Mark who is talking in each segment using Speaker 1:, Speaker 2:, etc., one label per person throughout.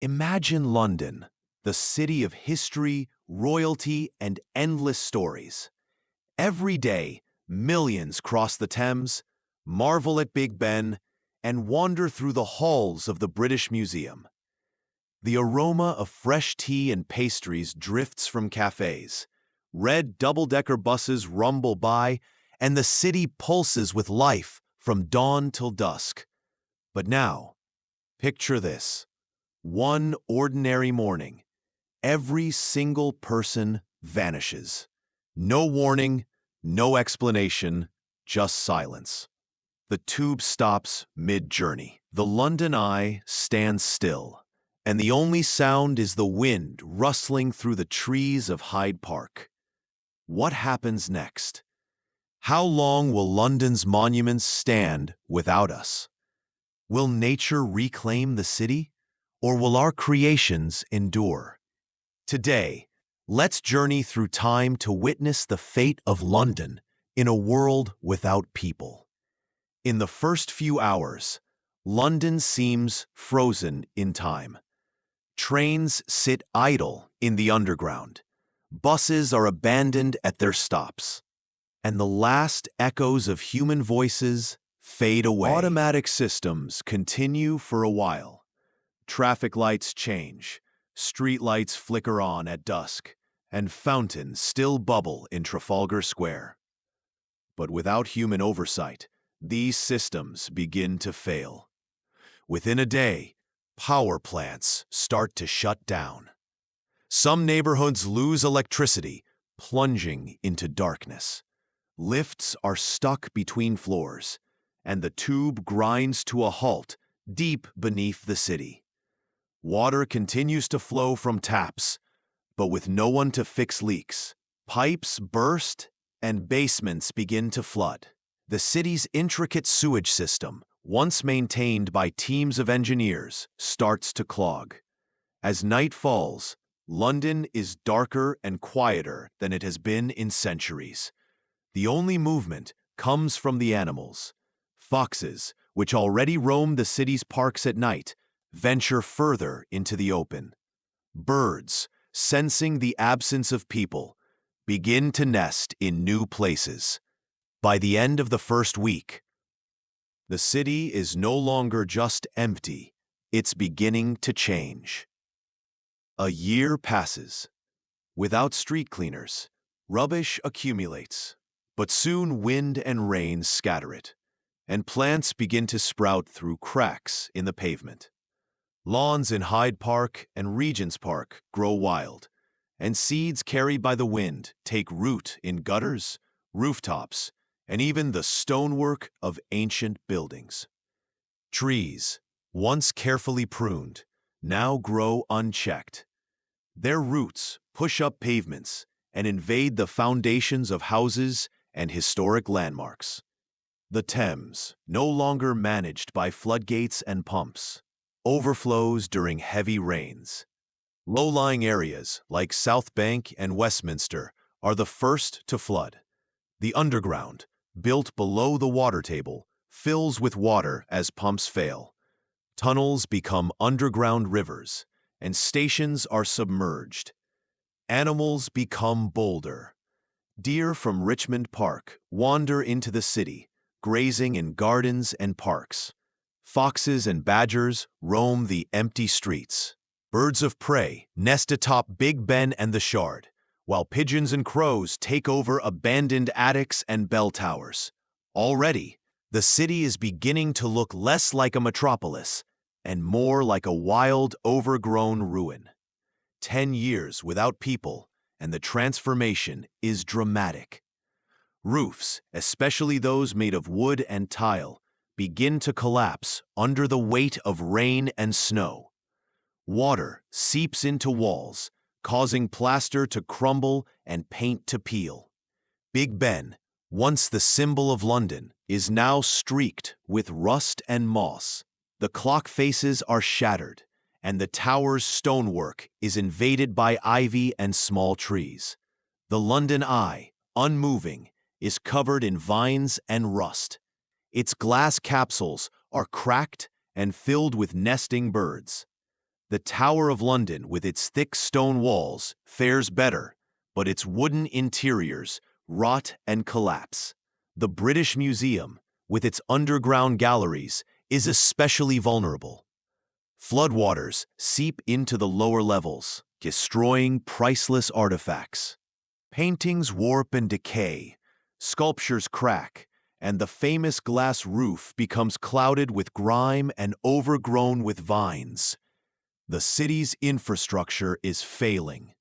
Speaker 1: Imagine London, the city of history, royalty, and endless stories. Every day, millions cross the Thames, marvel at Big Ben, and wander through the halls of the British Museum. The aroma of fresh tea and pastries drifts from cafes. Red double-decker buses rumble by, and the city pulses with life from dawn till dusk. But now, picture this. One ordinary morning, every single person vanishes. No warning, no explanation, just silence. The tube stops mid-journey. The London Eye stands still, and the only sound is the wind rustling through the trees of Hyde Park. What happens next? How long will London's monuments stand without us? Will nature reclaim the city, or will our creations endure? Today, let's journey through time to witness the fate of London in a world without people. In the first few hours, London seems frozen in time. Trains sit idle in the underground. Buses are abandoned at their stops. And the last echoes of human voices fade away. Automatic systems continue for a while. Traffic lights change, street lights flicker on at dusk, and fountains still bubble in Trafalgar Square. But without human oversight, these systems begin to fail. Within a day, power plants start to shut down. Some neighborhoods lose electricity, plunging into darkness. Lifts are stuck between floors, and the tube grinds to a halt deep beneath the city. Water continues to flow from taps, but with no one to fix leaks. Pipes burst, and basements begin to flood. The city's intricate sewage system, once maintained by teams of engineers, starts to clog. As night falls, London is darker and quieter than it has been in centuries. The only movement comes from the animals. Foxes, which already roam the city's parks at night, venture further into the open. Birds, sensing the absence of people, begin to nest in new places. By the end of the first week, the city is no longer just empty, it's beginning to change. A year passes. Without street cleaners, rubbish accumulates, but soon wind and rain scatter it, and plants begin to sprout through cracks in the pavement. Lawns in Hyde Park and Regent's Park grow wild, and seeds carried by the wind take root in gutters, rooftops, and even the stonework of ancient buildings. Trees, once carefully pruned, now grow unchecked. Their roots push up pavements and invade the foundations of houses and historic landmarks. The Thames, no longer managed by floodgates and pumps, overflows during heavy rains. Low-lying areas like South Bank and Westminster are the first to flood. The underground, built below the water table, fills with water as pumps fail. Tunnels become underground rivers, and stations are submerged. Animals become bolder. Deer from Richmond Park wander into the city, grazing in gardens and parks. Foxes and badgers roam the empty streets. Birds of prey nest atop Big Ben and the Shard, while pigeons and crows take over abandoned attics and bell towers. Already, the city is beginning to look less like a metropolis and more like a wild, overgrown ruin. 10 years without people, and the transformation is dramatic. Roofs, especially those made of wood and tile, begin to collapse under the weight of rain and snow. Water seeps into walls, causing plaster to crumble and paint to peel. Big Ben, once the symbol of London, is now streaked with rust and moss. The clock faces are shattered, and the tower's stonework is invaded by ivy and small trees. The London Eye, unmoving, is covered in vines and rust. Its glass capsules are cracked and filled with nesting birds. The Tower of London, with its thick stone walls, fares better, but its wooden interiors rot and collapse. The British Museum, with its underground galleries, is especially vulnerable. Floodwaters seep into the lower levels, destroying priceless artifacts. Paintings warp and decay, sculptures crack, and the famous glass roof becomes clouded with grime and overgrown with vines. The city's infrastructure is failing.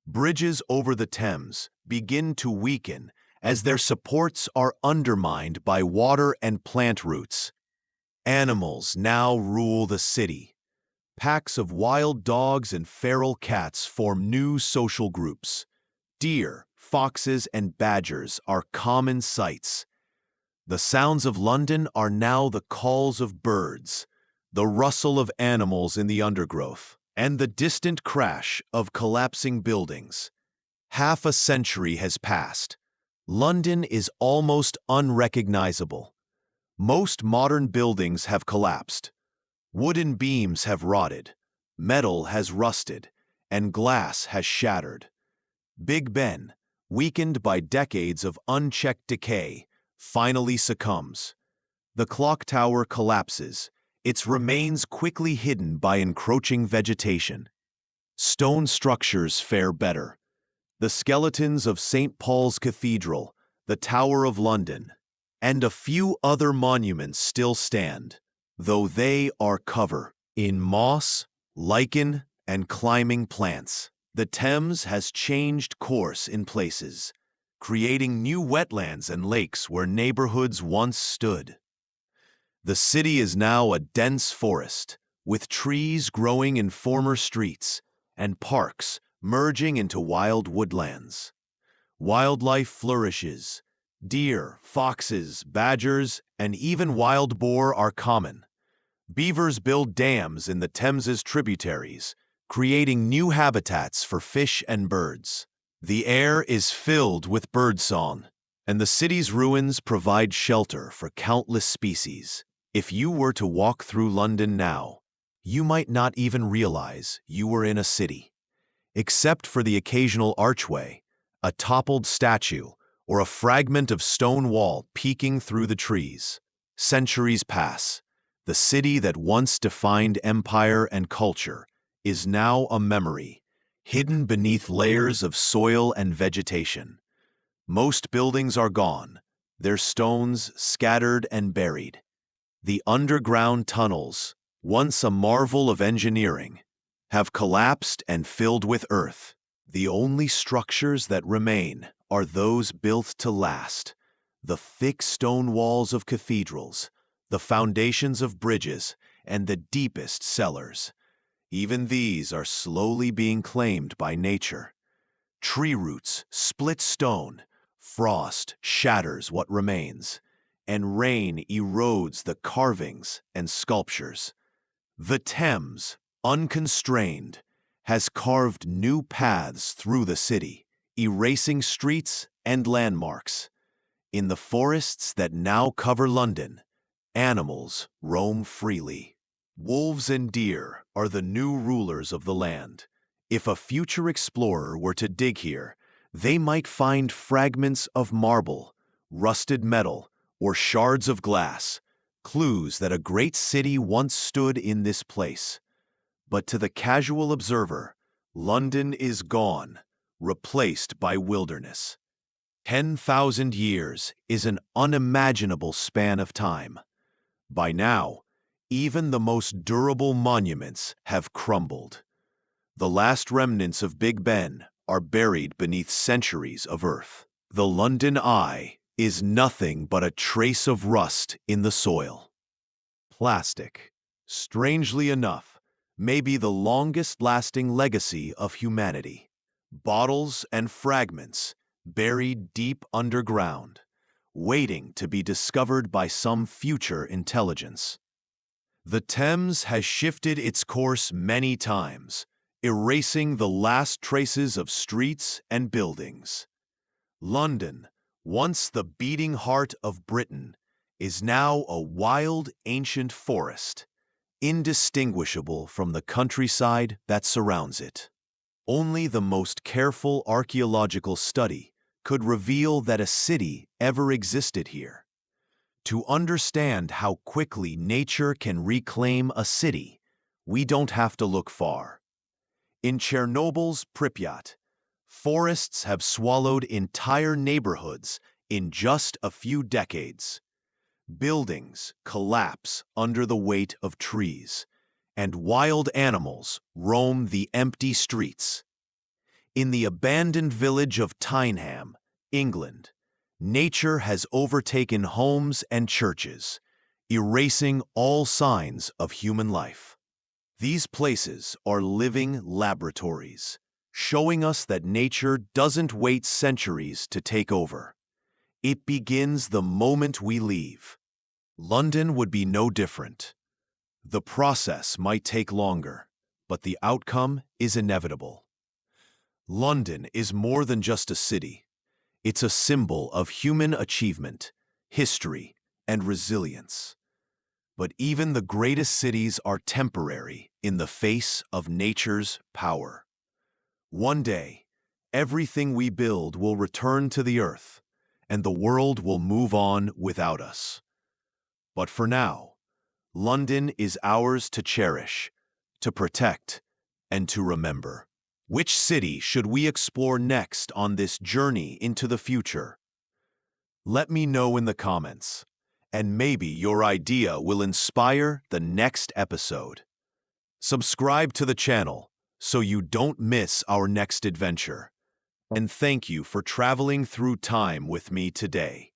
Speaker 1: Bridges over the Thames begin to weaken as their supports are undermined by water and plant roots. Animals now rule the city. Packs of wild dogs and feral cats form new social groups. Deer, foxes, and badgers are common sights. The sounds of London are now the calls of birds, the rustle of animals in the undergrowth, and the distant crash of collapsing buildings. Half a century has passed. London is almost unrecognizable. Most modern buildings have collapsed. Wooden beams have rotted, metal has rusted, and glass has shattered. Big Ben, weakened by decades of unchecked decay, finally succumbs. The clock tower collapses, its remains quickly hidden by encroaching vegetation. Stone structures fare better. The skeletons of St. Paul's Cathedral, the Tower of London, and a few other monuments still stand, though they are covered in moss, lichen, and climbing plants. The Thames has changed course in places, creating new wetlands and lakes where neighborhoods once stood. The city is now a dense forest, with trees growing in former streets and parks merging into wild woodlands. Wildlife flourishes. Deer, foxes, badgers, and even wild boar are common. Beavers build dams in the Thames's tributaries, creating new habitats for fish and birds. The air is filled with birdsong, and the city's ruins provide shelter for countless species. If you were to walk through London now, you might not even realize you were in a city. Except for the occasional archway, a toppled statue, or a fragment of stone wall peeking through the trees. Centuries pass. The city that once defined empire and culture is now a memory, hidden beneath layers of soil and vegetation. Most buildings are gone, their stones scattered and buried. The underground tunnels, once a marvel of engineering, have collapsed and filled with earth. The only structures that remain are those built to last: the thick stone walls of cathedrals, the foundations of bridges, and the deepest cellars. Even these are slowly being claimed by nature. Tree roots split stone, frost shatters what remains, and rain erodes the carvings and sculptures. The Thames, unconstrained, has carved new paths through the city, erasing streets and landmarks. In the forests that now cover London, animals roam freely. Wolves and deer are the new rulers of the land. If a future explorer were to dig here, they might find fragments of marble, rusted metal, or shards of glass, clues that a great city once stood in this place. But to the casual observer, London is gone, replaced by wilderness. 10,000 years is an unimaginable span of time. By now, even the most durable monuments have crumbled. The last remnants of Big Ben are buried beneath centuries of earth. The London Eye is nothing but a trace of rust in the soil. Plastic, strangely enough, may be the longest-lasting legacy of humanity. Bottles and fragments buried deep underground, waiting to be discovered by some future intelligence. The Thames has shifted its course many times, erasing the last traces of streets and buildings. London, once the beating heart of Britain, is now a wild, ancient forest, indistinguishable from the countryside that surrounds it. Only the most careful archaeological study could reveal that a city ever existed here. To understand how quickly nature can reclaim a city, we don't have to look far. In Chernobyl's Pripyat, forests have swallowed entire neighborhoods in just a few decades. Buildings collapse under the weight of trees, and wild animals roam the empty streets. In the abandoned village of Tyneham, England, nature has overtaken homes and churches, erasing all signs of human life. These places are living laboratories, showing us that nature doesn't wait centuries to take over. It begins the moment we leave. London would be no different. The process might take longer, but the outcome is inevitable. London is more than just a city. It's a symbol of human achievement, history, and resilience. But even the greatest cities are temporary in the face of nature's power. One day, everything we build will return to the earth, and the world will move on without us. But for now, London is ours to cherish, to protect, and to remember. Which city should we explore next on this journey into the future? Let me know in the comments, and maybe your idea will inspire the next episode. Subscribe to the channel so you don't miss our next adventure. And thank you for traveling through time with me today.